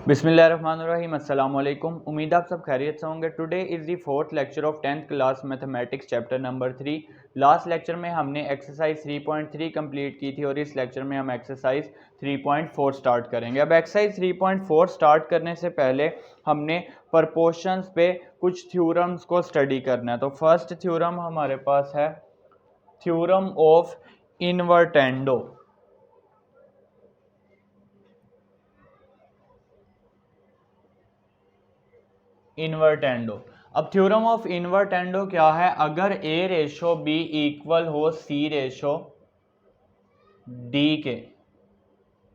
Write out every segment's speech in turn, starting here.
बिस्मिल्लाहिर्रहमानिर्रहीम अस्सलाम वालेकुम। उम्मीद आप सब खैरियत से होंगे। Today is the fourth lecture of 10th class mathematics chapter number 3। Last lecture में हमने एक्सरसाइज 3.3 कंप्लीट की थी और इस लेक्चर में हम एक्सरसाइज 3.4 स्टार्ट करेंगे। अब एक्सरसाइज 3.4 स्टार्ट करने से पहले हमने प्रपोर्शंस पे कुछ थ्योरम्स को स्टडी करना है। तो फर्स्ट थ्योरम हमारे पास है थ्योरम ऑफ इनवर्टेंडो। इन्वर्टेंडो। अब थ्योरम ऑफ इन्वर्टेंडो क्या है? अगर ए रेशो बी इक्वल हो सी रेशो डी के,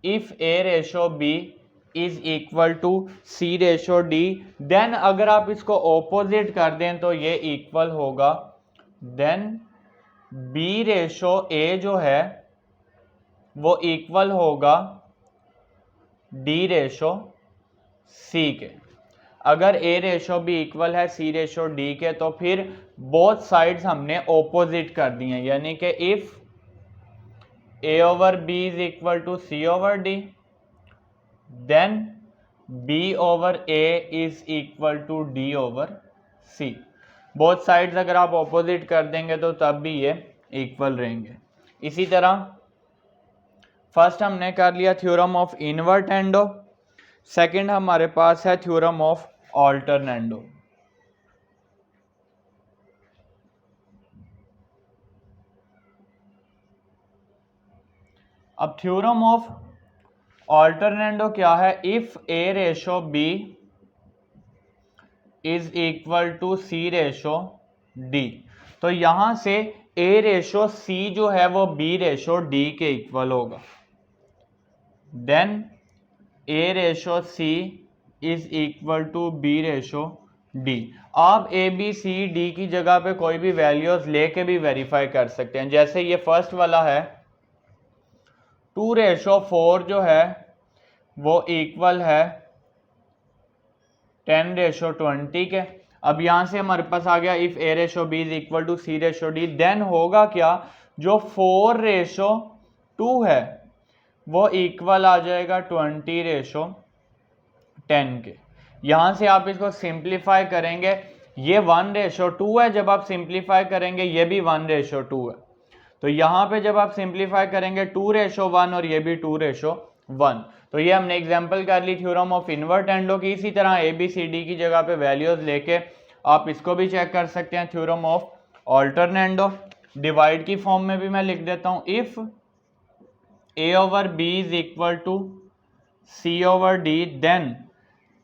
if a ratio b is equal to c ratio d, then अगर आप इसको ऑपोजिट कर दें तो ये इक्वल होगा, देन बी रेशो ए जो है वो इक्वल होगा डी रेशो सी के। अगर ए रेशो बी इक्वल है सी रेशो डी के तो फिर बोथ साइड्स हमने ऑपोजिट कर दी हैं, यानी कि if a over b is equal to c over d, then b over a is equal to d over c. Both sides अगर आप ऑपोजिट कर देंगे तो तब भी ये इक्वल रहेंगे। इसी तरह फर्स्ट हमने कर लिया थ्योरम ऑफ इनवर्टेंडो, सेकंड हमारे पास है थ्योरम ऑफ ऑल्टरनेंडो। अब थ्योरम ऑफ ऑल्टरनेंडो क्या है? If a ratio b is equal to c ratio d, तो यहां से ए रेशो सी जो है वो बी रेशो डी के इक्वल होगा, then a ratio c is equal to b ratio d. आप ए बी सी डी की जगह पे कोई भी वैल्यूज लेके भी वेरीफाई कर सकते हैं। जैसे ये फर्स्ट वाला है 2:4 जो है वो इक्वल है 10:20 के। अब यहां से हमारे पास आ गया if a ratio b is equal to c ratio d, then होगा क्या, जो 4:2 है वो इक्वल आ जाएगा 20:10 के। यहां से आप इसको सिंप्लीफाई करेंगे, ये 1:2 है, जब आप सिंप्लीफाई करेंगे ये भी 1:2 है। तो यहां पे जब आप सिंप्लीफाई करेंगे 2:1 और ये भी 2:1। तो ये हमने एग्जांपल कर ली थ्योरम ऑफ इनवर्टेंडो की। इसी तरह ए बी सी डी की जगह पे वैल्यूज लेके आप इसको भी चेक कर सकते हैं थ्योरम ऑफ ऑल्टरनेंडो। डिवाइड की फॉर्म में भी मैं लिख देता हूं, if a over b is equal to c over d, then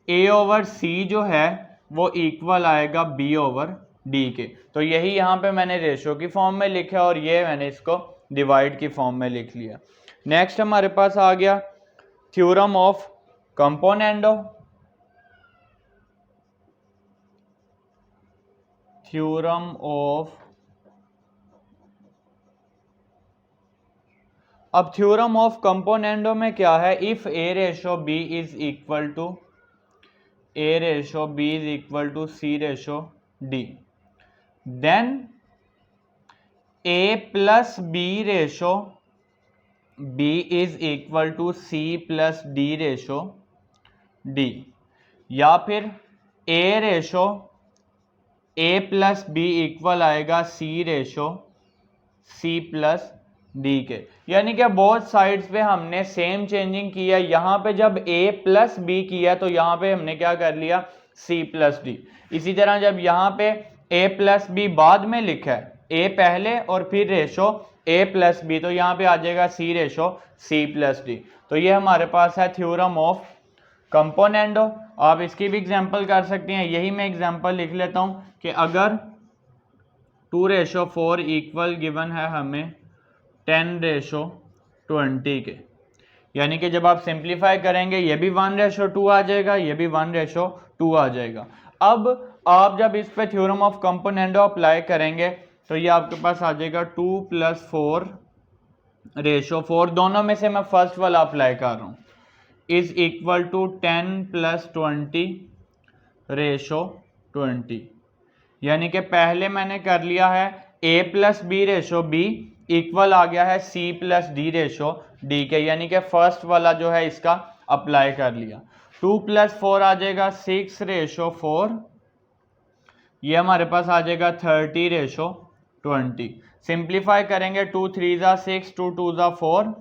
a over c जो है वो इक्वल आएगा बी ओवर डी के। तो यही यहाँ पे मैंने रेशो की फॉर्म में लिखा और ये मैंने इसको डिवाइड की फॉर्म में लिख लिया। नेक्स्ट हमारे पास आ गया theorem of componendo. Theorem of, अब थ्योरम ऑफ कंपोनेंडो में क्या है? If a ratio b is equal to a ratio b is equal to c ratio d, then a plus b ratio b is equal to c plus d ratio d, या फिर a ratio a plus b equal आएगा c ratio c plus d के। यानी कि both sides पे हमने same changing किया। यहां पे जब a प्लस बी किया तो यहां पे हमने क्या कर लिया, c प्लस डी। इसी तरह जब यहां पे a प्लस बी बाद में लिखा है, a पहले और फिर रेशो a प्लस बी, तो यहां पे आ जाएगा c ratio c plus D. तो ये हमारे पास है थ्योरम ऑफ कंपोनेंडो। आप इसकी भी एग्जांपल कर सकते हैं। यही मैं एग्जांपल लिख लेता हूं कि अगर 2:4 इक्वल गिवन है हमें 10:20 के, यानी कि जब आप सिंप्लीफाई करेंगे ये भी 1:2 आ जाएगा, ये भी 1:2 आ जाएगा। अब आप जब इस पे थ्योरम ऑफ कंपोनेंडो अप्लाई करेंगे तो ये आपके पास आ जाएगा 2 + 4:4, दोनों में से मैं फर्स्ट वाला अप्लाई कर रहा हूँ, इज इक्वल टू 10 + 20:20। यानी कि पहले मैंने कर लिया है a plus b ratio b equal आ गया है c plus d ratio d के, यानी कि फर्स्ट वाला जो है इसका अप्लाई कर लिया। 2 + 4 आ जाएगा 6:4, ये हमारे पास आ जाएगा 30:20। सिंप्लीफाई करेंगे 2 3 ज़ा 6, 2 2 ज़ा 4,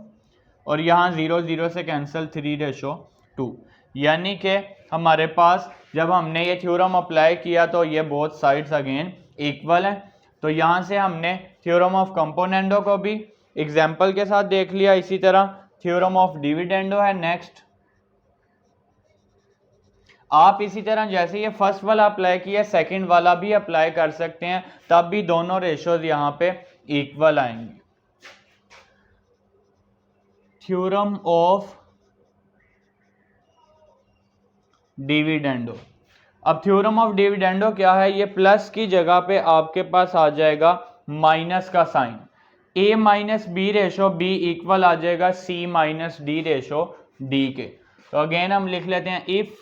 और यहाँ 0 0 से कैंसिल 3:2। यानी कि हमारे पास जब हमने ये थ्योरम अप्लाई किया तो ये बोथ साइड्स अगेन इक्वल है। तो यहाँ से हमने थ्योरम ऑफ कंपोनेंडो को भी एग्जाम्पल के साथ देख लिया। इसी तरह थ्योरम ऑफ डिविडेंडो है नेक्स्ट। आप इसी तरह जैसे ये फर्स्ट वाला अप्लाई किया सेकंड वाला भी अप्लाई कर सकते हैं, तब भी दोनों रेशोज यहां पे इक्वल आएंगे। Theorem of dividendo. अब थ्योरम ऑफ डिविडेंडो क्या है, ये प्लस की जगह पे आपके पास आ जाएगा माइनस का sign. a minus b ratio b equal आ जाएगा c minus d ratio d के। तो अगेन हम लिख लेते हैं, if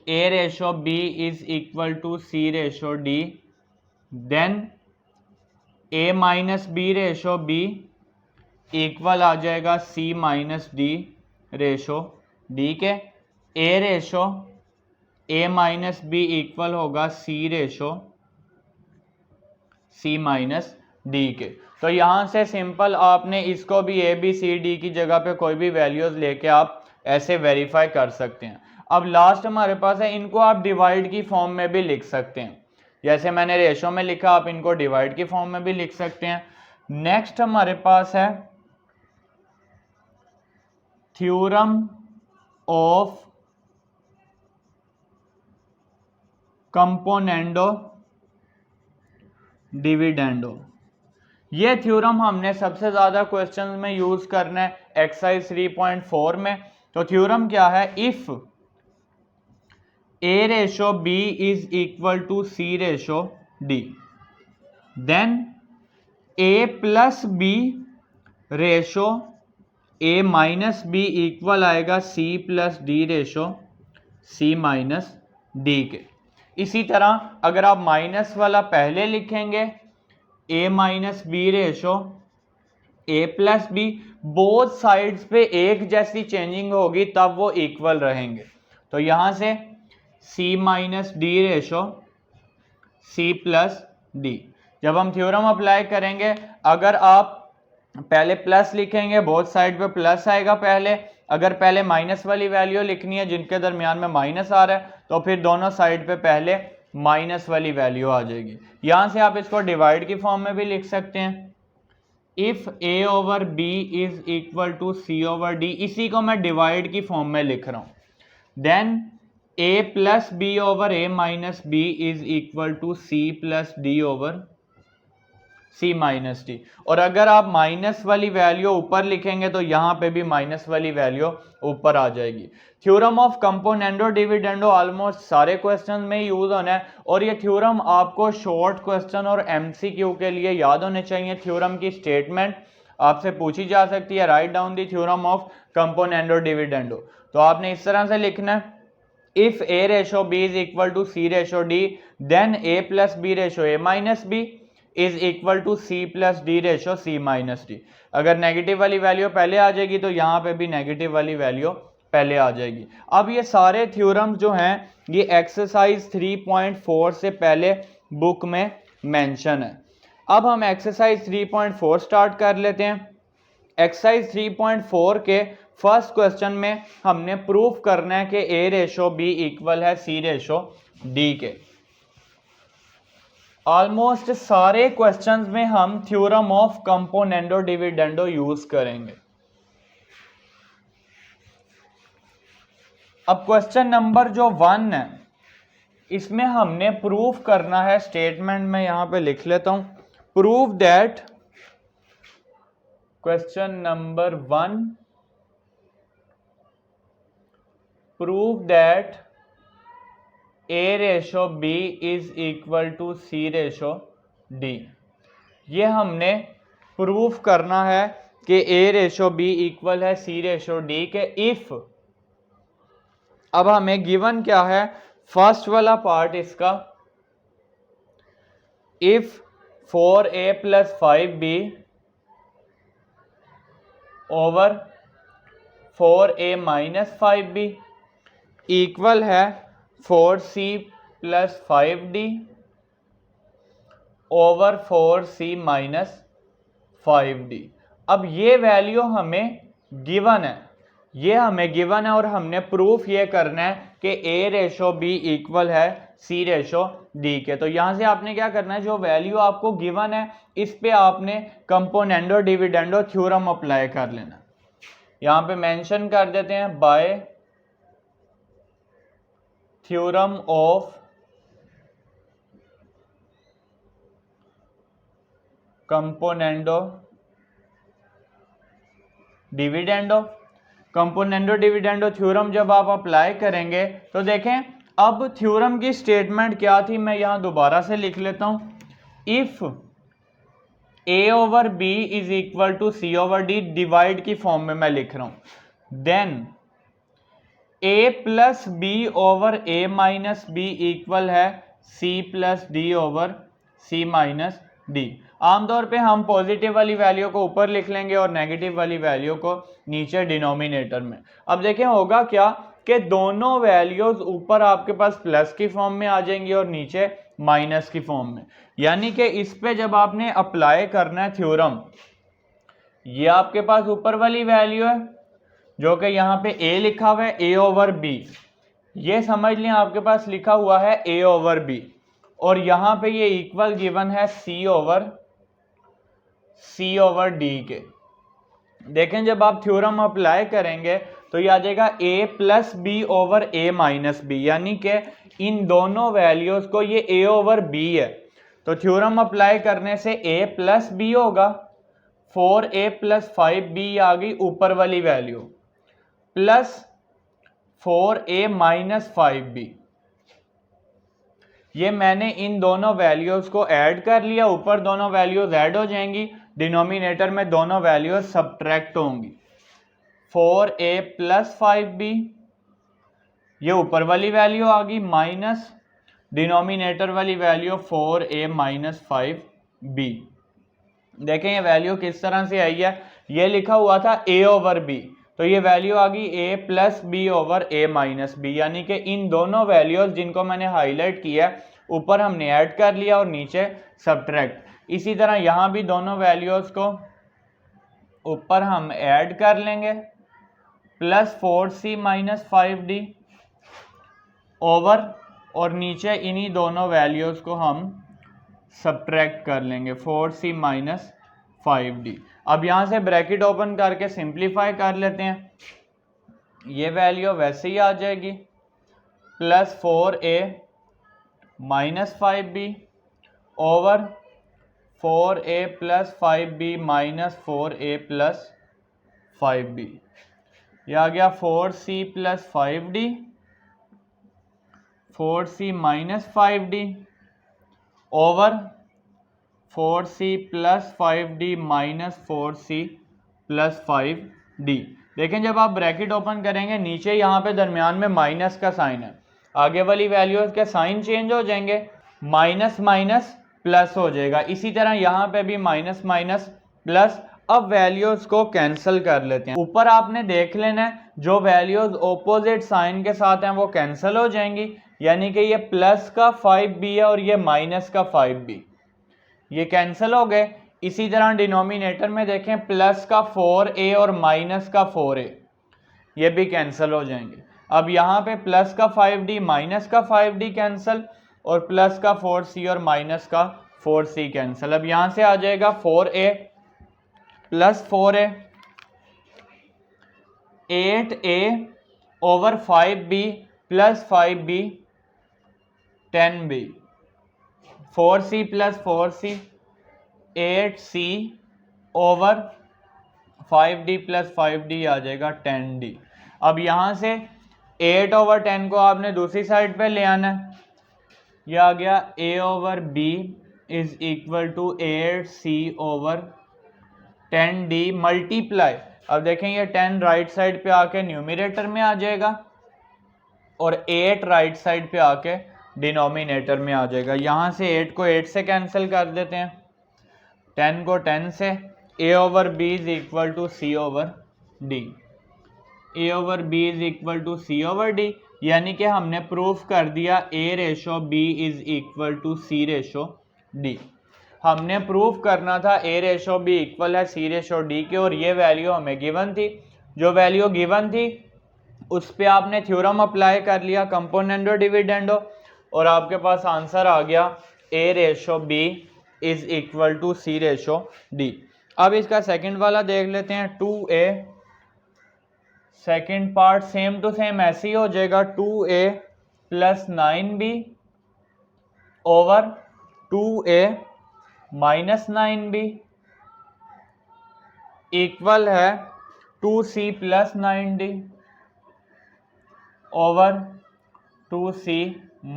a ratio b is equal to c ratio d, then a minus b ratio b equal आ जाएगा c minus d ratio d के। a ratio a minus b equal होगा c ratio c minus d के। तो यहां से simple आपने इसको भी a b c d की जगह पे कोई भी वैल्यूज लेके आप ऐसे वेरीफाई कर सकते हैं। अब लास्ट हमारे पास है, इनको आप डिवाइड की फॉर्म में भी लिख सकते हैं। जैसे मैंने रेशो में लिखा, आप इनको डिवाइड की फॉर्म में भी लिख सकते हैं। नेक्स्ट हमारे पास है थ्योरम ऑफ कंपोनेंडो डिविडेंडो। ये थ्योरम हमने सबसे ज्यादा क्वेश्चंस में यूज करना है एक्सरसाइज 3.4 में। तो थ्योरम क्या है, if a ratio b is equal to c ratio d, then a plus b ratio a minus b equal आएगा c plus d ratio c minus d के। इसी तरह अगर आप माइनस वाला पहले लिखेंगे a minus b ratio a plus b, both sides पे एक जैसी चेंजिंग होगी तब वो इक्वल रहेंगे। तो यहां से c minus d ratio c plus D. जब हम थ्योरम अप्लाई करेंगे, अगर आप पहले प्लस लिखेंगे बोथ साइड पे प्लस आएगा पहले, अगर पहले माइनस वाली वैल्यू लिखनी है जिनके दरमियान में माइनस आ रहा है तो फिर दोनों साइड पे पहले माइनस वाली वैल्यू आ जाएगी। यहां से आप इसको डिवाइड की फॉर्म में भी लिख सकते हैं, if a over b is equal to c over d, इसी को मैं डिवाइड की फॉर्म में लिख रहा हूं। Then a plus b over a minus b is equal to c plus d over c minus D. और अगर आप माइनस वाली वैल्यू ऊपर लिखेंगे तो यहां पे भी माइनस वाली वैल्यू ऊपर आ जाएगी। Theorem of componendo dividendo almost सारे क्वेश्चन में यूज होना है, और ये थ्योरम आपको शॉर्ट क्वेश्चन और एमसीक्यू के लिए याद होने चाहिए। थ्योरम की स्टेटमेंट आपसे पूछी जा सकती है, write down the theorem of componendo dividendo. तो आपने इस तरह से लिखना है, if a ratio b is equal to c ratio d, then a plus b ratio a minus b is equal to c plus d ratio c minus d। अगर negative वाली value पहले आ जाएगी तो यहाँ पे भी नेगेटिव वाली वैल्यू पहले आ जाएगी। अब ये सारे थ्योरम जो हैं ये एक्सरसाइज 3.4 से पहले बुक में मेंशन है। अब हम एक्सरसाइज 3.4 स्टार्ट कर लेते हैं। एक्सरसाइज 3.4 के फर्स्ट क्वेश्चन में हमने प्रूफ करना है कि a रेशो b इक्वल है c रेशो d के। ऑलमोस्ट सारे क्वेश्चंस में हम theorem of componendo dividendo use करेंगे। अब क्वेश्चन नंबर जो 1 है, इसमें हमने प्रूफ करना है, स्टेटमेंट में यहां पे लिख लेता हूं, proof that, question number 1, proof that a ratio b is equal to c ratio d। ये हमने प्रूफ करना है कि a रेशो b इक्वल है c रेशो d के इफ, अब हमें गिवन क्या है, फर्स्ट वाला पार्ट इसका, if 4a plus 5b over 4a minus 5b equal है 4c plus 5d over 4c minus 5d। अब ये वैल्यू हमें गिवन है, ये हमें गिवन है और हमने प्रूफ ये करना है कि a रेशो b इक्वल है c रेशो d के। तो यहां से आपने क्या करना है, जो वैल्यू आपको गिवन है इस पे आपने कंपोनेंडो डिविडेंडो थ्योरम अप्लाई कर लेना। यहां पे मेंशन कर देते हैं bye theorem of componendo dividendo. Componendo dividendo theorem जब आप अप्लाई करेंगे तो देखें, अब थ्योरम की स्टेटमेंट क्या थी, मैं यहां दोबारा से लिख लेता हूं। If a over b is equal to c over d, divide की फॉर्म में मैं लिख रहा हूं, then a plus b over a minus b equal है c plus d over c minus d। आमतौर पे हम पॉजिटिव वाली वैल्यू को ऊपर लिख लेंगे और नेगेटिव वाली वैल्यू को नीचे डिनोमिनेटर में। अब देखें होगा क्या कि दोनों वैल्यूज ऊपर आपके पास प्लस की फॉर्म में आ जाएंगी और नीचे माइनस की फॉर्म में। यानी कि इस पे जब आपने अप्लाई करना है थ्योरम, ये आपके पास ऊपर वाली वैल्यू है जो कि यहाँ पे a लिखा हुआ है, a ओवर b, ये समझ लें आपके पास लिखा हुआ है a ओवर b, और यहाँ पे ये इक्वल गिवन है c ओवर d के। देखें जब आप थ्योरम अप्लाई करेंगे तो ये आ जाएगा a plus b over a minus b, यानी कि इन दोनों वैल्यूज को, ये a ओवर b है तो थ्योरम अप्लाई करने से a प्लस b होगा, 4a प्लस 5b आ गई ऊपर वाली value, plus 4a minus 5b। ये मैंने इन दोनों वैल्यूज को ऐड कर लिया, ऊपर दोनों वैल्यूज ऐड हो जाएंगी, डिनोमिनेटर में दोनों वैल्यूज सब्ट्रैक्ट होंगी। 4a प्लस 5b, ये ऊपर वाली वैल्यू आ गई, माइनस डिनोमिनेटर वाली वैल्यू 4a माइनस 5b। देखें ये वैल्यू किस तरह से आई है, ये लिखा हुआ था a ओवर b, तो ये वैल्यू आ गई a plus b over a minus b, यानी कि इन दोनों वैल्यूज जिनको मैंने हाईलाइट किया ऊपर हमने ऐड कर लिया और नीचे सब्ट्रैक्ट। इसी तरह यहाँ भी दोनों वैल्यूज को ऊपर हम ऐड कर लेंगे, plus 4c minus 5d over, और नीचे इन्हीं दोनों वैल्यूज को हम सब्ट्रैक्ट कर लेंगे, 4c माइनस 5d। अब यहाँ से ब्रैकेट ओपन करके सिंप्लीफाई कर लेते हैं, ये वैल्यू वैसे ही आ जाएगी, plus 4a minus 5b over 4a plus 5b minus 4a plus 5b। यह आ गया 4c plus 5d, 4c minus 5d over 4c plus 5d minus 4c plus 5d। देखें जब आप ब्रैकेट ओपन करेंगे नीचे यहाँ पे दरमियान में माइनस का साइन है, आगे वाली वैल्यूज के साइन चेंज हो जाएंगे, माइनस माइनस प्लस हो जाएगा। इसी तरह यहाँ पे भी माइनस माइनस प्लस। अब वैल्यूज को कैंसिल कर लेते हैं। ऊपर आपने देख लेना है जो वैल्यूज ऑपोजिट साइन के साथ हैं वो कैंसिल हो जाएंगी, यानी कि ये प्लस का 5b है और ये माइनस का 5b, ये कैंसिल हो गए। इसी तरह डिनोमिनेटर में देखें, प्लस का 4a और माइनस का 4a, ये भी कैंसिल हो जाएंगे। अब यहाँ पे प्लस का 5d माइनस का 5d कैंसिल, और प्लस का 4c और माइनस का 4c कैंसिल। अब यहाँ से आ जाएगा 4a plus 4a, 8a over 5b plus 5b 10b, 4c plus 4c 8c over 5d plus 5d आ जाएगा 10d। अब यहाँ से 8 ओवर 10 को आपने दूसरी साइड पे ले आना है, यह आ गया a over b is equal to 8c over 10d multiply. अब देखें ये 10 राइट साइड पे आके न्यूमरेटर में आ जाएगा और 8 राइट साइड पे आके डिनोमिनेटर में आ जाएगा। यहाँ से 8 को 8 से कैंसिल कर देते हैं, 10 को 10 से, a over b is equal to c over d, a over b is equal to c over d। यानी कि हमने प्रूफ कर दिया A ratio B is equal to C ratio D। हमने प्रूफ करना था A रेशो B इक्वल है C ratio D के, और ये वैल्यू हमें गिवन थी। जो वैल्यू गिवन थी उस पे आपने थ्योरम अप्लाई कर लिया कंपोनेंडो डिविडेंडो, और आपके पास आंसर आ गया A ratio B is equal to C ratio D। अब इसका सेकंड वाला देख लेते हैं, 2A। Second part same to same ऐसे ही हो जाएगा, 2A plus 9B over 2A minus 9B equal है 2C plus 9D over 2C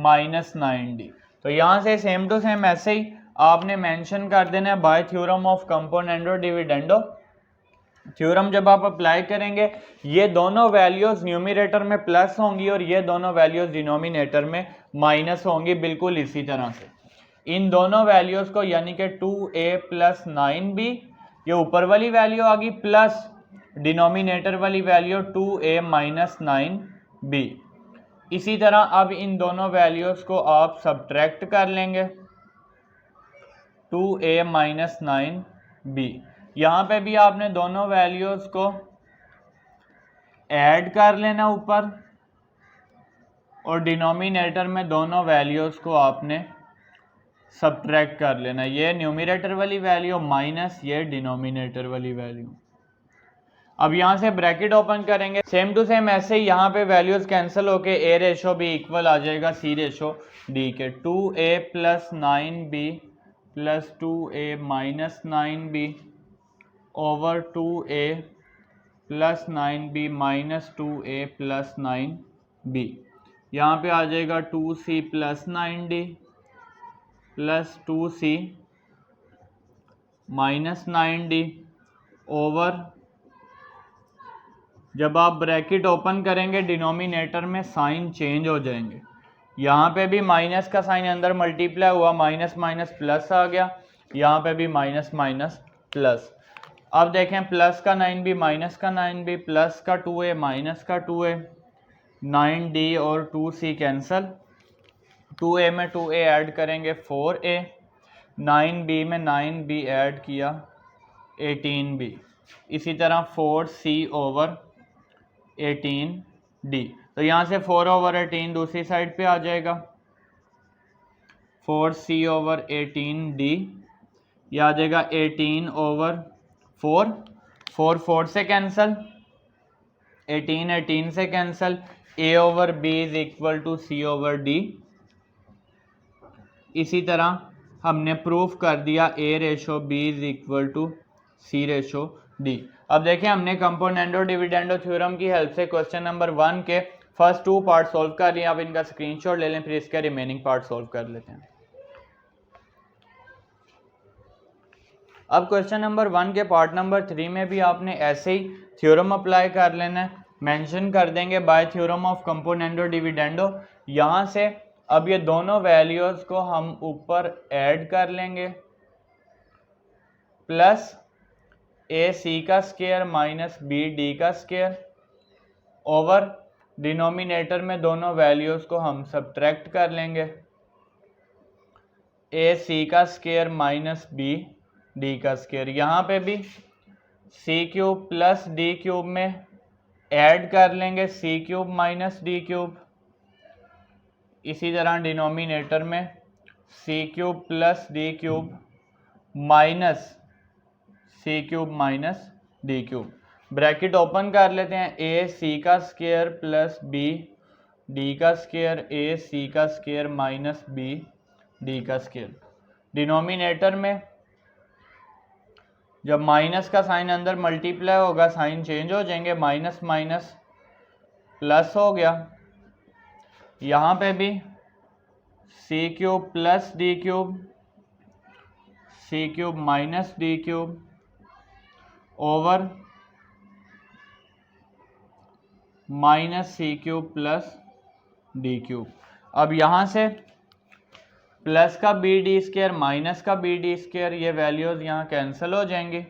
minus 9D। तो यहाँ से सेम टू सेम ऐसे ही आपने मेंशन कर देना है by theorem of componendo dividendo. Theorem जब आप अप्लाई करेंगे ये दोनों वैल्यूज न्यूमरेटर में प्लस होंगी और ये दोनों वैल्यूज डिनोमिनेटर में माइनस होंगी, बिल्कुल इसी तरह से। इन दोनों वैल्यूज को यानी कि 2A प्लस 9B, ये ऊपर वाली वैल्यू आ गई, प्लस डिनोमिनेटर वाली वैल्यू 2A माइनस 9B। इसी तरह अब इन दोनों वैल्यूज को आप सब्ट्रैक्ट कर लेंगे, 2A माइनस 9B। यहाँ पे भी आपने दोनों वैल्यूज को ऐड कर लेना ऊपर, और डिनोमिनेटर में दोनों वैल्यूज को आपने सब्ट्रैक्ट कर लेना, ये न्यूमरेटर वाली वैल्यू माइनस ये डिनोमिनेटर वाली वैल्यू। अब यहाँ से ब्रैकेट ओपन करेंगे, सेम टू सेम ऐसे ही यहाँ पे वैल्यूज कैंसिल होके A रेशो B इक्वल आ जाएगा C रेशो D के। 2A plus 9B plus 2A minus 9B over 2A plus 9B minus 2A plus 9B। यहाँ पे आ जाएगा 2C plus 9D plus 2C minus 9D over, जब आप ब्रैकेट ओपन करेंगे डिनोमिनेटर में साइन चेंज हो जाएंगे। यहाँ पे भी माइनस का साइन अंदर मल्टीप्लाई हुआ, माइनस माइनस प्लस आ गया, यहाँ पे भी माइनस माइनस प्लस। अब देखें प्लस का 9B माइनस का 9B प्लस का 2A माइनस का 2A, 9D और 2C कैंसल, 2A में 2A ऐड करेंगे 4A, 9B में 9B ऐड किया 18B, इसी तरह 4C ओवर 18D। तो यहाँ से 4 ओवर 18 दूसरी साइड पे आ जाएगा, 4C ओवर 18D, यह आ जाएगा 18 ओवर 4, 4 4 से कैंसल, 18 18 से cancel, A over B is equal to C over D। इसी तरह हमने प्रूफ कर दिया A ratio B is equal to C ratio D। अब देखें हमने कंपोनेंडो डिविडेंडो थ्योरम की हेल्प से क्वेश्चन नंबर 1 के फर्स्ट 2 पार्ट सॉल्व कर लिए। आप इनका स्क्रीनशॉट ले लें, फिर इसका रिमेनिंग पार्ट सॉल्व कर लेते हैं। अब क्वेश्चन नंबर 1 के पार्ट नंबर 3 में भी आपने ऐसे ही थ्योरम अप्लाई कर लेना है, मेंशन कर देंगे bye theorem of componendo dividendo. यहाँ से अब ये दोनों वैल्यूज को हम ऊपर ऐड कर लेंगे, प्लस AC का स्क्वायर माइनस BD का स्क्वायर ओवर डिनोमिनेटर में दोनों वैल्यूज को हम सब्ट्रैक्ट कर लेंगे, AC का स्क्वायर माइनस BD का स्क्वायर। यहाँ पे भी C cube plus D cube में ऐड कर लेंगे C cube minus D cube, इसी तरह डिनोमिनेटर में C cube plus D cube minus C cube minus D cube. Bracket open कर लेते हैं, AC का स्क्वायर प्लस BD का स्क्वायर, AC का स्क्वायर माइनस BD का स्क्वायर। डिनोमिनेटर में जब माइनस का साइन अंदर मल्टीप्लाई होगा साइन चेंज हो जाएंगे, माइनस माइनस प्लस हो गया। यहाँ पे भी C cube plus D cube, C cube minus D cube over minus C cube plus D cube. अब यहाँ से प्लस का BD स्क्वायर माइनस का BD स्क्वायर, ये वैल्यूज यहाँ कैंसिल हो जाएंगी,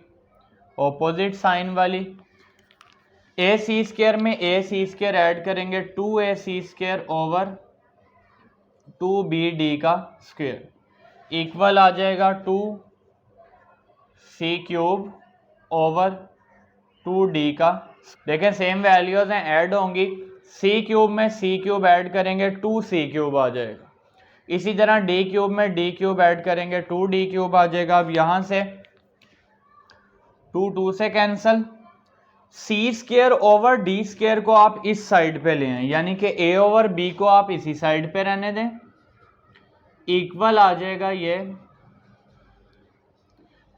ऑपोजिट साइन वाली। ए सी स्क्वायर में ए सी स्क्वायर ऐड करेंगे 2ac स्क्वायर ओवर 2bd का स्क्वायर इक्वल आ जाएगा 2c क्यूब ओवर 2d का। देखें सेम वैल्यूज हैं, ऐड होंगी। c क्यूब में c क्यूब ऐड करेंगे 2c क्यूब आ जाएगा। इसी तरह d क्यूब में d क्यूब ऐड करेंगे 2d क्यूब आ जाएगा। अब यहां से 2 से cancel, c square over d square को आप इस साइड पे ले आए, यानी कि a ओवर b को आप इसी साइड पे रहने दें, इक्वल आ जाएगा ये।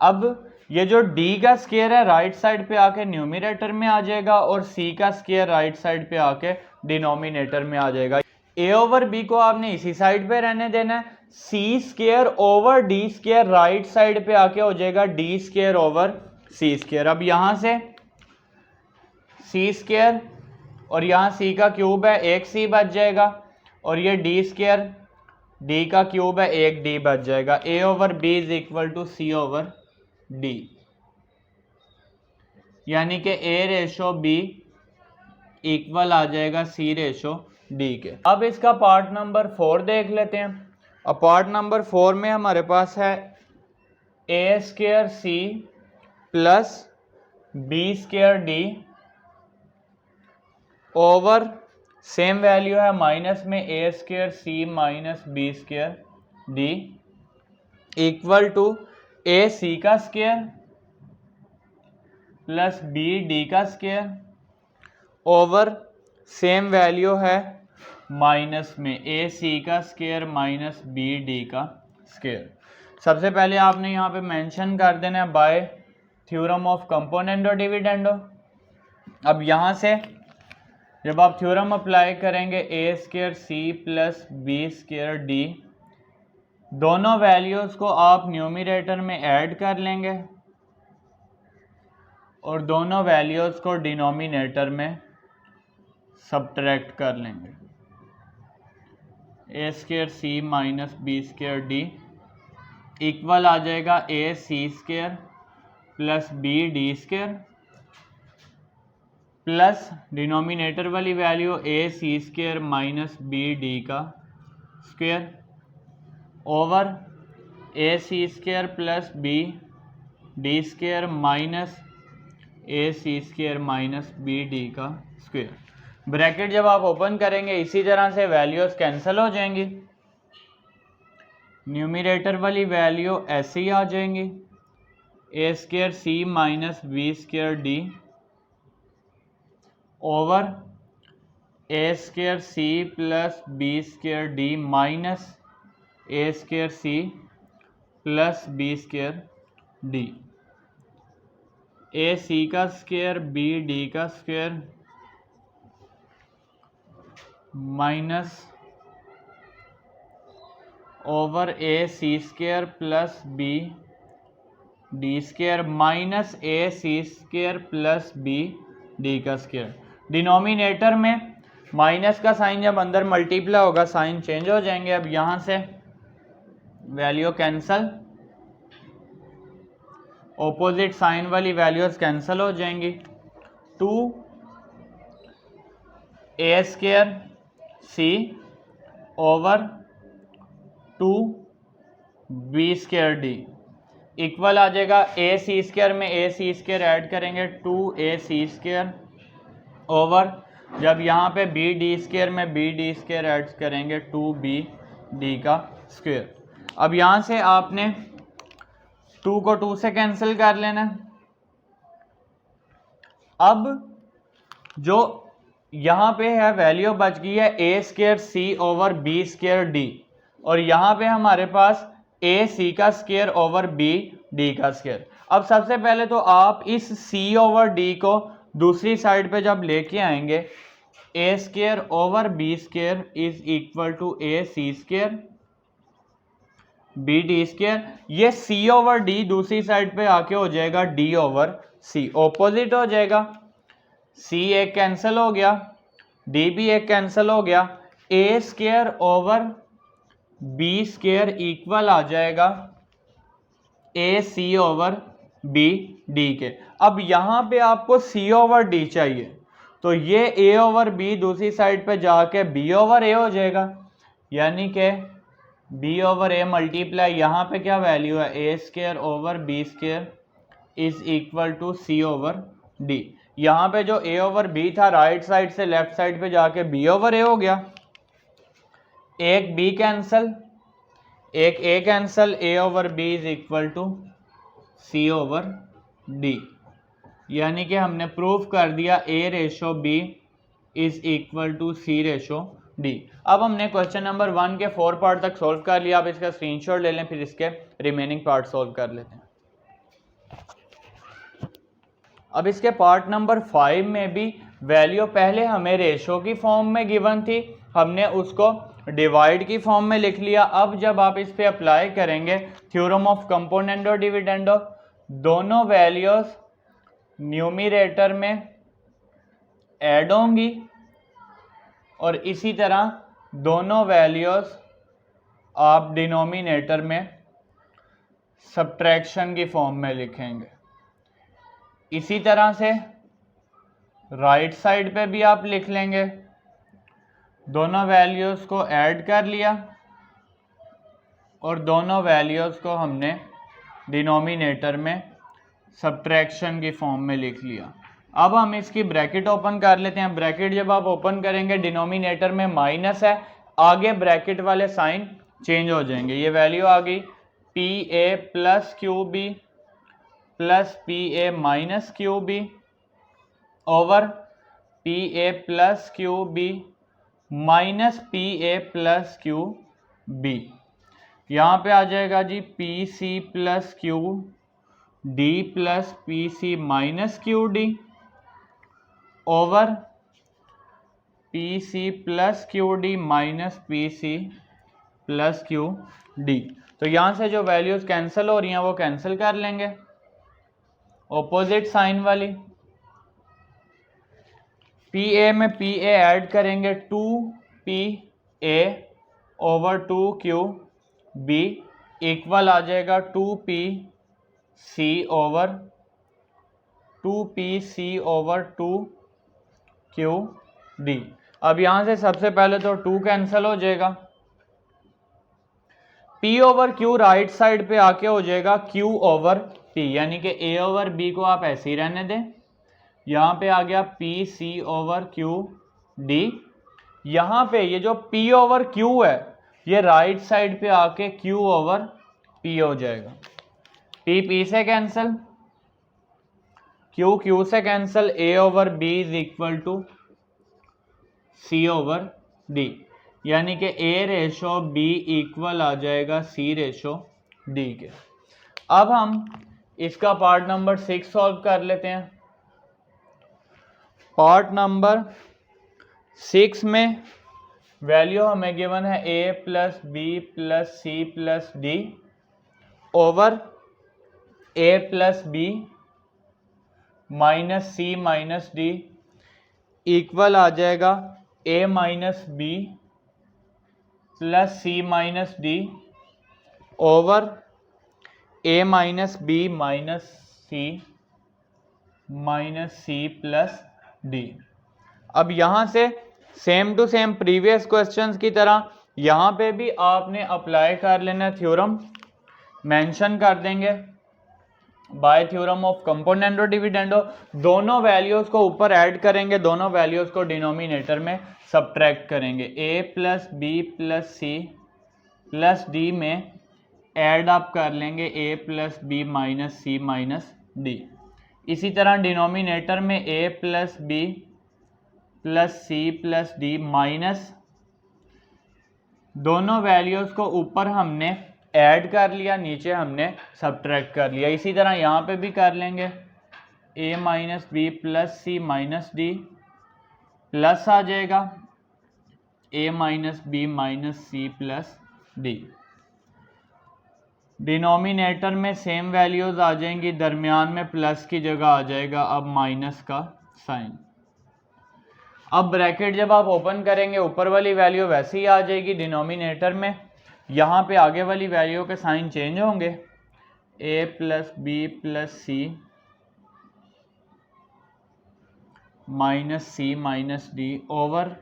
अब ये जो d का स्क्वायर है राइट साइड पे आके न्यूमरेटर में आ जाएगा और c का स्क्वायर राइट साइड पे आके डिनोमिनेटर में आ जाएगा। a ओवर b को आपने इसी साइड पे रहने देना है। c square over d square right side पे आके हो जाएगा d square over c square. अब यहां से c स्क्वायर और यहाँ c का क्यूब है, एक c बच जाएगा, और ये d स्क्वायर d का क्यूब है, एक d बच जाएगा। a over b is equal to c over d, यानी कि a रेशो b इक्वल आ जाएगा c रेशो d के। अब इसका पार्ट नंबर 4 देख लेते हैं। अब पार्ट नंबर 4 में हमारे पास है a square c plus b square d over same value है माइनस में a square c minus b square d equal to a c का स्क्वायर प्लस b d का स्क्वायर ओवर सेम वैल्यू है minus में a c का square minus b d का square. सबसे पहले आपने यहाँ पे मेंशन कर देना है by theorem of componendo dividendo. अब यहाँ से जब आप थ्योरम अप्लाई करेंगे a square c plus b square d, दोनों वैल्यूज को आप न्यूमरेटर में ऐड कर लेंगे और दोनों वैल्यूज को डिनोमिनेटर में सब्ट्रैक्ट कर लेंगे। a square c minus b square d equal आ जाएगा a c square plus b d square plus denominator वाली value a c square minus b d का square over a c square plus b d square minus a c square minus b d का square. Bracket जब आप open करेंगे इसी तरह से values cancel हो जाएंगी, न्यूमरेटर वाली वैल्यू ऐसे ही आ जाएंगी, a square c minus b square d over a square c plus b square d minus a square c plus b square d, a c का स्क्वायर b d का square minus over a c square plus b d square minus a c square plus b d का square. Denominator में minus का sign जब अंदर multiply होगा sign change हो जाएंगे। अब यहां से वैल्यू कैंसल, ऑपोजिट साइन वाली वैल्यूज कैंसल हो जाएंगी। 2a square c over 2b square d equal आ जाएगा a c स्क्वायर में a c स्क्वायर ऐड करेंगे 2ac स्क्वायर ओवर, जब यहाँ पे b d स्क्वायर में b d स्क्वायर ऐड करेंगे 2b d का स्क्वायर। अब यहाँ से आपने 2 को 2 से कैंसिल कर लेना। अब जो यहाँ पे है वैल्यू बच गई है a square c over b square d, और यहाँ पे हमारे पास a c का स्क्वायर ओवर b d का स्क्वायर। अब सबसे पहले तो आप इस c ओवर d को दूसरी साइड पे जब लेके आएंगे, a square over b square is equal to a c square b d square. ये c ओवर d दूसरी साइड पे आके हो जाएगा d ओवर c, ऑपोजिट हो जाएगा। c एक कैंसिल हो गया, d भी एक कैंसिल हो गया, a square over b square equal आ जाएगा a c over b d के। अब यहां पे आपको c ओवर d चाहिए, तो ये a ओवर b दूसरी साइड पे जाके b ओवर a हो जाएगा, यानी कि b ओवर a मल्टीप्लाई यहाँ पे क्या वैल्यू है, a square over b square is equal to c over d। यहाँ पे जो a ओवर b था राइट साइड से लेफ्ट साइड पे जाके b ओवर a हो गया, एक b कैंसल, एक a cancel, a over b is equal to c over d। यानी कि हमने प्रूफ कर दिया a ratio b is equal to c ratio d। अब हमने क्वेश्चन नंबर 1 के 4 पार्ट तक सोल्व कर लिया। अब इसका स्क्रीनशॉट ले लें, फिर इसके रिमेनिंग पार्ट सोल्व कर लेते हैं। अब इसके पार्ट नंबर 5 में भी वैल्यू पहले हमें रेशो की फॉर्म में गिवन थी, हमने उसको डिवाइड की फॉर्म में लिख लिया। अब जब आप इस पे अप्लाई करेंगे थ्योरम ऑफ कंपोनेंडो डिविडेंडो, दोनों वैल्यूज न्यूमरेटर में ऐड होंगी और इसी तरह दोनों वैल्यूज आप डिनोमिनेटर में सब्ट्रैक्शन की फॉर्म में लिखेंगे। इसी तरह से राइट साइड पे भी आप लिख लेंगे, दोनों वैल्यूज़ को ऐड कर लिया और दोनों वैल्यूज़ को हमने डिनोमिनेटर में सब्ट्रैक्शन की फॉर्म में लिख लिया। अब हम इसकी ब्रैकेट ओपन कर लेते हैं। ब्रैकेट जब आप ओपन करेंगे डिनोमिनेटर में माइनस है, आगे ब्रैकेट वाले साइन चेंज हो जाएंगे। ये वैल्यू आ गई p a plus q b plus p a minus q b over p a plus q b minus p a plus q b. यहाँ पे आ जाएगा जी p c plus q d plus p c minus q d over p c plus q d minus p c plus q d. तो यहाँ से जो values cancel हो रही हैं वो कैंसिल कर लेंगे, ऑपोजिट साइन वाली। पी ए में पी ए ऐड करेंगे 2pa ओवर 2qb इक्वल आ जाएगा 2pc over 2pc over 2qd। अब यहाँ से सबसे पहले तो 2 कैंसिल हो जाएगा, p over q right side पे आके हो जाएगा q ओवर p, यानी कि a ओवर b को आप ऐसे ही रहने दें। यहाँ पे आ गया p c over q d. यहाँ पे ये जो p ओवर q है ये राइट साइड पे आके q ओवर p हो जाएगा। p से कैंसिल, q से cancel, a over b is equal to c over d, यानी कि a रेशो b इक्वल आ जाएगा c रेशो d के। अब हम इसका पार्ट नंबर 6 सॉल्व कर लेते हैं। पार्ट नंबर 6 में वैल्यू हमें गिवन है a plus B plus C plus d over a plus B minus C minus d equal आ जाएगा a minus b plus C minus D over a minus B minus c plus d. अब यहाँ से same to same previous questions की तरह यहाँ पे भी आपने अप्लाई कर लेना, थ्योरम मेंशन कर देंगे bye theorem of componendo dividendo. दोनों वैल्यूज को ऊपर ऐड करेंगे, दोनों वैल्यूज को डिनोमिनेटर में सब्ट्रैक्ट करेंगे। a plus B plus C plus D में ऐड अप कर लेंगे a plus B minus C minus D. इसी तरह डिनोमिनेटर में a plus B plus C plus D minus दोनों वैल्यूज को ऊपर हमने ऐड कर लिया, नीचे हमने सब्ट्रैक्ट कर लिया। इसी तरह यहाँ पे भी कर लेंगे a minus b plus C minus d plus आ जाएगा a minus B minus c plus d. Denominator में सेम वैल्यूज आ जाएंगी, दरमियान में प्लस की जगह आ जाएगा अब माइनस का साइन। अब ब्रैकेट जब आप ओपन करेंगे ऊपर वाली वैल्यू वैसे ही आ जाएगी डिनोमिनेटर में, यहाँ पे आगे वाली वैल्यू के साइन चेंज होंगे, a plus B plus C minus C minus D over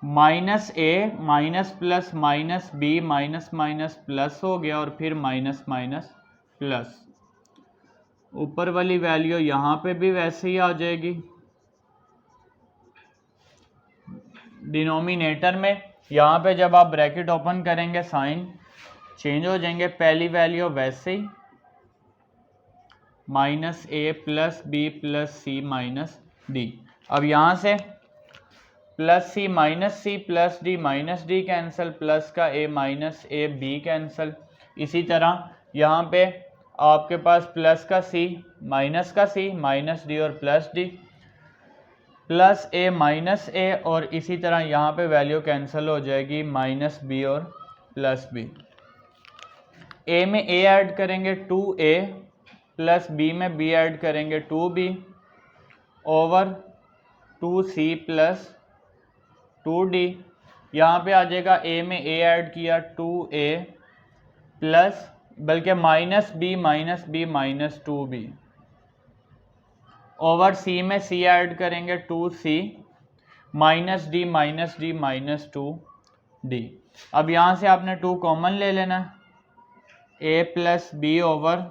minus A minus plus minus B minus minus plus हो गया और फिर माइनस माइनस प्लस। ऊपर वाली वैल्यू यहाँ पे भी वैसे ही आ जाएगी। डिनोमिनेटर में यहाँ पे जब आप ब्रैकेट ओपन करेंगे साइन चेंज हो जाएंगे। पहली वैल्यू वैसे ही माइनस ए प्लस बी प्लस सी माइनस डी। अब यहाँ से प्लस सी plus D minus D cancel, plus का A minus A B cancel. इसी तरह यहाँ पे आपके पास प्लस का सी माइनस डी और plus D, plus A minus A, और इसी तरह यहाँ पे वैल्यू कैंसिल हो जाएगी माइनस बी और प्लस बी। ए में ए ऐड करेंगे 2a प्लस बी में बी ऐड करेंगे 2b over 2c plus 2d। यहाँ पे आ जाएगा ए में ए ऐड किया 2a प्लस बल्कि minus B minus 2b over c में सी ऐड करेंगे 2c minus D minus 2d। अब यहाँ से आपने 2 कॉमन ले लेना, a plus b over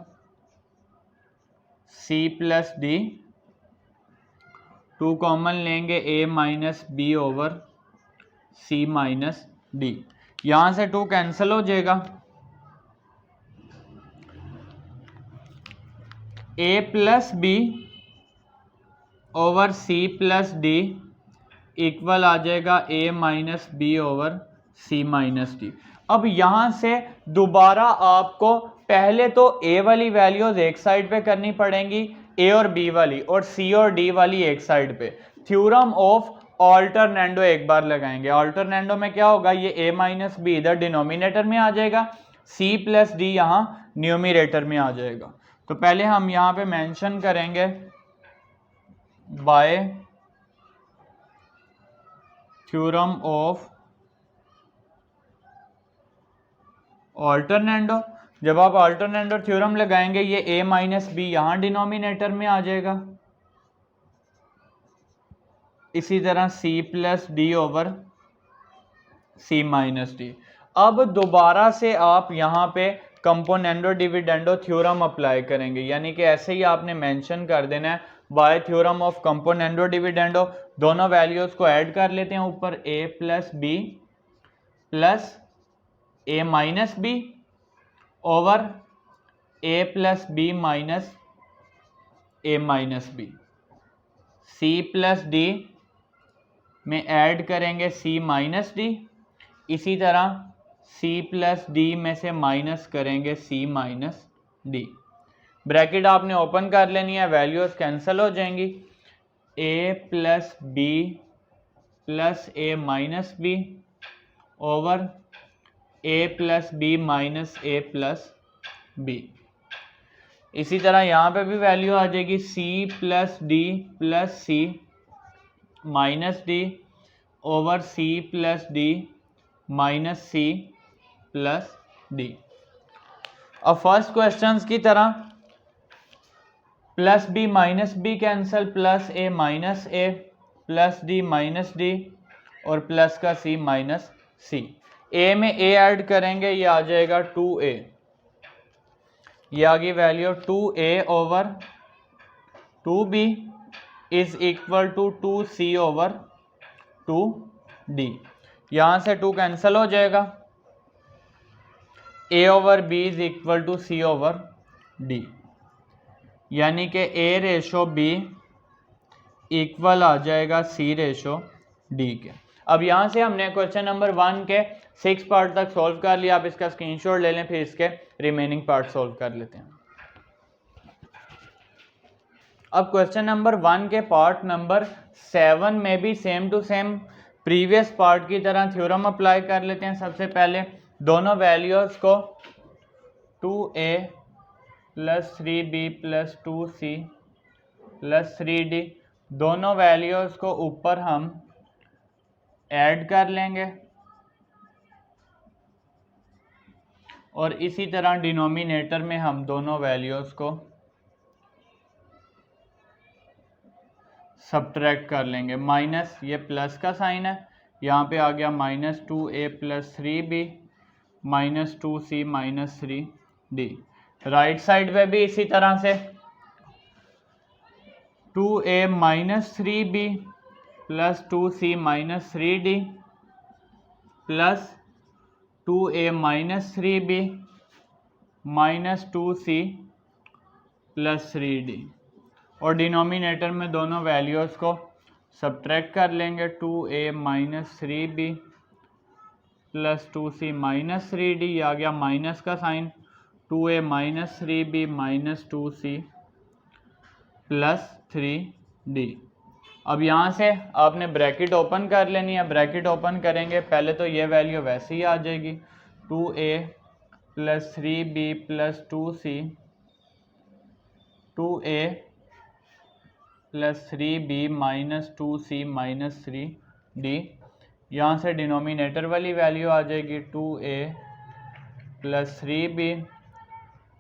c plus d. 2 common लेंगे a minus B over c minus d. यहाँ से 2 कैंसिल हो जाएगा। a plus b over c plus d equal आ जाएगा a minus B over c minus D. अब यहाँ से दोबारा आपको पहले तो a वाली वैल्यूज एक साइड पे करनी पड़ेंगी, a और b वाली, और c और d वाली एक साइड पे। थ्योरम ऑफ ऑल्टरनेंडो एक बार लगाएंगे। ऑल्टरनेंडो में क्या होगा, ये a माइनस बी इधर डिनोमिनेटर में आ जाएगा, c प्लस डी यहाँ न्यूमिनेटर में आ जाएगा। तो पहले हम यहाँ पे मेंशन करेंगे बाय थ्योरम ऑफ ऑल्टरनेंडो। जब आप ऑल्टरनेंडो थ्योरम लगाएंगे ये a माइनस बी यहाँ डिनोमिनेटर में आ जाएगा, इसी तरह c plus d over c minus D. अब दोबारा से आप यहाँ पे कंपोनेंडो डिविडेंडो थ्योरम अप्लाई करेंगे, यानी कि ऐसे ही आपने मेंशन कर देना है by theorem of componendo dividendo. दोनों वैल्यूज को ऐड कर लेते हैं ऊपर, a plus B plus a minus B over a plus B minus a minus B. c plus D में ऐड करेंगे c माइनस डी, इसी तरह c प्लस डी में से माइनस करेंगे c माइनस डी। ब्रैकेट आपने ओपन कर लेनी है, वैल्यूज कैंसिल हो जाएंगी। a plus B plus a minus B over a plus B minus a plus b. इसी तरह यहाँ पे भी वैल्यू आ जाएगी c plus D plus c minus D over c plus D minus c plus d. अब first question की तरह plus B minus b cancel, plus ए माइनस ए प्लस डी माइनस डी और प्लस का c माइनस सी। ए में a add करेंगे, ये आ जाएगा 2a, ये आ गई value 2a over 2b is equal to 2c over 2d। यहाँ से 2 कैंसिल हो जाएगा, a over b is equal to c over d, यानी कि a रेशो b इक्वल आ जाएगा c रेशो d के। अब यहाँ से हमने क्वेश्चन नंबर 1 के 6 पार्ट तक सॉल्व कर लिया। आप इसका स्क्रीनशॉट ले लें, फिर इसके रिमेनिंग पार्ट सॉल्व कर लेते हैं। अब क्वेश्चन नंबर 1 के पार्ट नंबर 7 में भी same to same previous part की तरह थ्योरम अप्लाई कर लेते हैं। सबसे पहले दोनों वैल्यूज को 2a plus 3b plus 2c plus 3d, दोनों वैल्यूज को ऊपर हम ऐड कर लेंगे और इसी तरह डिनोमिनेटर में हम दोनों वैल्यूज को सब्ट्रैक्ट कर लेंगे, माइनस ये प्लस का साइन है, यहाँ पे आ गया -2a + 3b -2c -3d। Right side पे भी इसी तरह से 2a - 3b + 2c -3d + 2a - 3b -2c + 3d, और डिनोमिनेटर में दोनों वैल्यूज़ को सब्ट्रैक्ट कर लेंगे। 2a - 3b + 2c -3d, ये आ गया माइनस का sign, 2a - 3b -2c + 3d। अब यहाँ से आपने ब्रैकेट ओपन कर लेनी है। ब्रैकेट ओपन करेंगे, पहले तो ये वैल्यू वैसे ही आ जाएगी, 2a + 3b + 2c, 2a + 3b -2c -3d। यहाँ से डिनोमिनेटर वाली वैल्यू आ जाएगी, 2a + 3b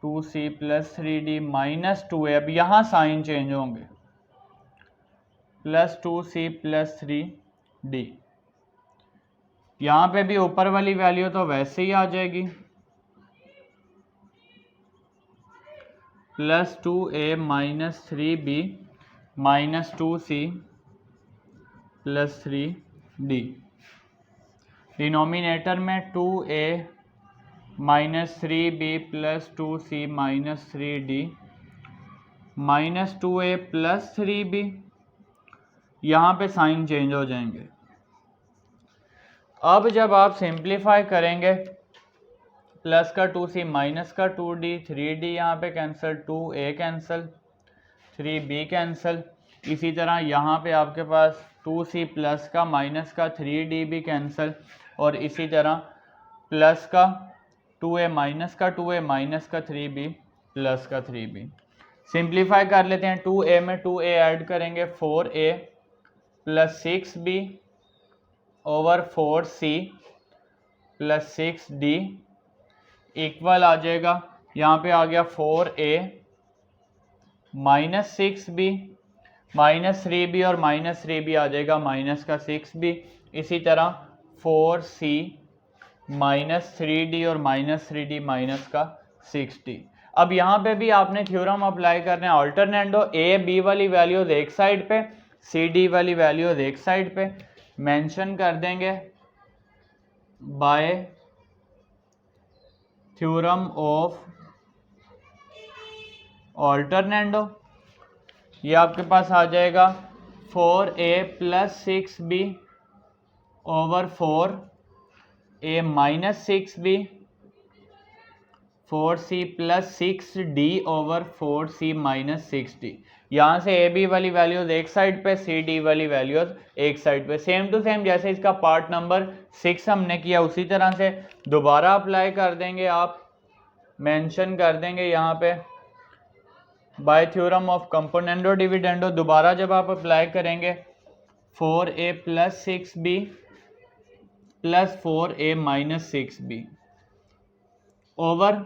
2c + 3d -2a, अब यहाँ साइन चेंज होंगे, +2c + 3d। यहाँ पे भी ऊपर वाली वैल्यू तो वैसे ही आ जाएगी, +2a - 3b -2c + 3d। Denominator में 2a - 3b + 2c -3d -2a + 3b, यहाँ पे साइन चेंज हो जाएंगे। अब जब आप सिंप्लीफाई करेंगे, प्लस का 2c माइनस का 2d, 3d यहाँ पे cancel, 2a cancel, 3b cancel. इसी तरह यहाँ पे आपके पास 2c प्लस का माइनस का 3d भी कैंसिल, और इसी तरह प्लस का 2a माइनस का 2a माइनस का 3b प्लस का 3b। सिंप्लीफाई कर लेते हैं, 2a में 2a ऐड करेंगे, 4a + 6b / 4c + 6d equal आ जाएगा, यहाँ पे आ गया 4a - 6b -3b और -3b आ जाएगा माइनस का 6b। इसी तरह 4c -3d और -3d माइनस का 6d। अब यहाँ पे भी आपने थ्योरम अप्लाई करना है, अल्टरनेटो ए बी वाली वैल्यूज एक साइड पे, सी डी वाली वैल्यूज एक साइड पे मेंशन कर देंगे बाय थ्योरम ऑफ अल्टरनेटो। ये आपके पास आ जाएगा 4a + 6b / 4a - 6b 4c + 6d / 4c - 6d। यहाँ से ए बी वाली वैल्यूज एक साइड पे, सी डी वाली वैल्यूज एक साइड पे, सेम टू सेम जैसे इसका पार्ट नंबर 6 हमने किया उसी तरह से दोबारा अप्लाई कर देंगे। आप मेंशन कर देंगे यहाँ पे bye theorem of componendo dividendo. दोबारा जब आप अप्लाई करेंगे, 4a + 6b + 4a - 6b over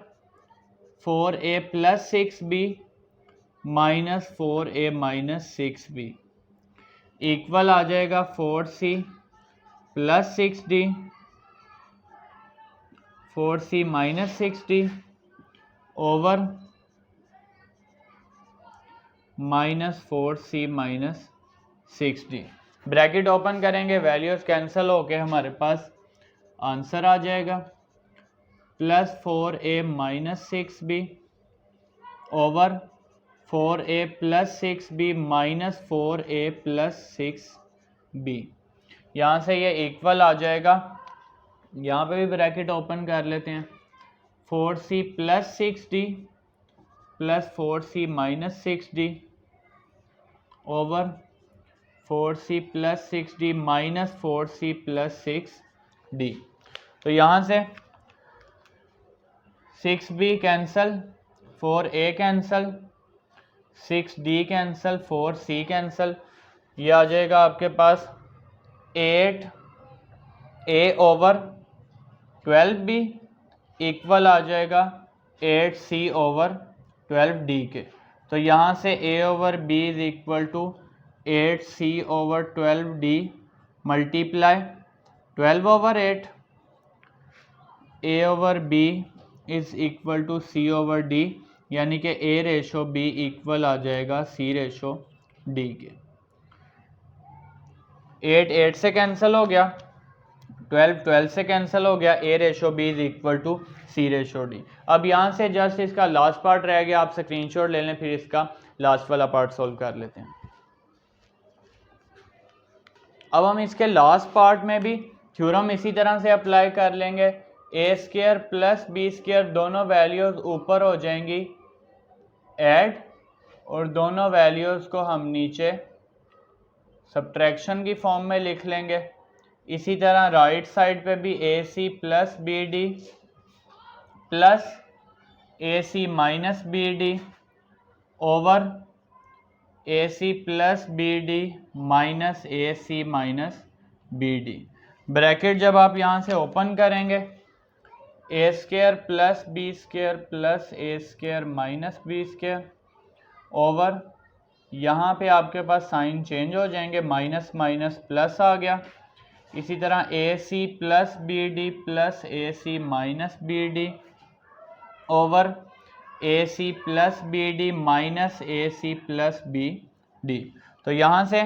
4a + 6b - 4a - 6b equal आ जाएगा 4c + 6d 4c - 6d over -4c - 6d। Bracket open करेंगे, वैल्यूज कैंसिल होके हमारे पास आंसर आ जाएगा, +4a - 6b over 4a + 6b - 4a + 6b। यहाँ से ये इक्वल आ जाएगा, यहाँ पे भी ब्रैकेट ओपन कर लेते हैं, 4c + 6d + 4c - 6d over 4c + 6d - 4c + 6d। तो यहाँ से 6b cancel, 4a cancel, 6d cancel, 4c cancel, ये आ जाएगा आपके पास 8a ओवर 12b इक्वल आ जाएगा 8c ओवर 12d के। तो यहाँ से a over b is equal to 8c/12d multiply 12/8 a/b is equal to c/d, यानी कि a/b इक्वल आ जाएगा c/d के। 8 से कैंसिल हो गया, 12 से कैंसिल हो गया, a/b is equal to c/d। अब यहाँ से जस्ट इसका लास्ट पार्ट रह गया, आप स्क्रीनशॉट ले लें, फिर इसका लास्ट वाला पार्ट सोल्व कर लेते हैं। अब हम इसके लास्ट पार्ट में भी थ्योरम इसी तरह से अप्लाई कर लेंगे। a² प्लस b² दोनों वैल्यूज ऊपर हो जाएंगी ऐड, और दोनों वैल्यूज को हम नीचे सब्ट्रैक्शन की फॉर्म में लिख लेंगे। इसी तरह राइट साइड पे भी ac plus bd plus ac minus bd over ac plus bd minus ac minus bd। Bracket जब आप यहाँ से ओपन करेंगे, a² plus b² plus a² minus b² over, यहाँ पे आपके पास साइन चेंज हो जाएंगे, माइनस माइनस प्लस आ गया। इसी तरह ac plus bd plus ac minus bd over ac plus bd minus ac plus bd। तो यहाँ से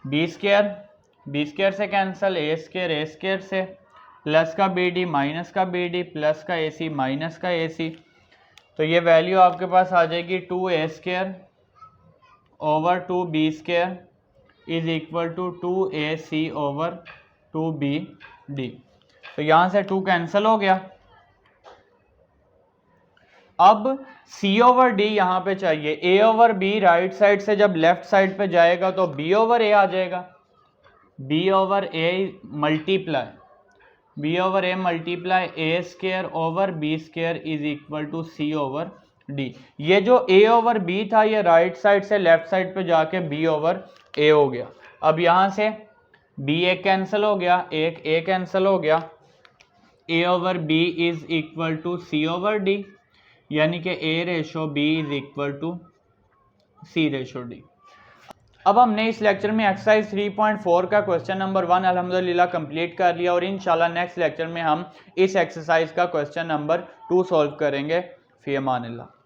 b² से कैंसिल, a² से, प्लस का bd माइनस का bd प्लस का ac माइनस का ac। तो ये वैल्यू आपके पास आ जाएगी 2a² over 2b² is equal to 2ac over 2bd। तो यहाँ से 2 कैंसिल हो गया। अब c/d यहाँ पे चाहिए, a/b राइट साइड से जब लेफ्ट साइड पे जाएगा तो b/a आ जाएगा, b/a multiply a² over b² is equal to c/d। ये जो a/b था ये राइट साइड से लेफ्ट साइड पे जाके b/a हो गया। अब यहाँ से b एक कैंसिल हो गया, एक a कैंसिल हो गया, a/b is equal to c/d, यानी कि a/b is equal to c/d। अब हमने इस लेक्चर में एक्सरसाइज 3.4 का क्वेश्चन नंबर 1 अल्हम्दुलिल्लाह कंप्लीट कर लिया, और इंशाल्लाह नेक्स्ट लेक्चर में हम इस एक्सरसाइज का क्वेश्चन नंबर 2 सॉल्व करेंगे। फी अमानिल्लाह।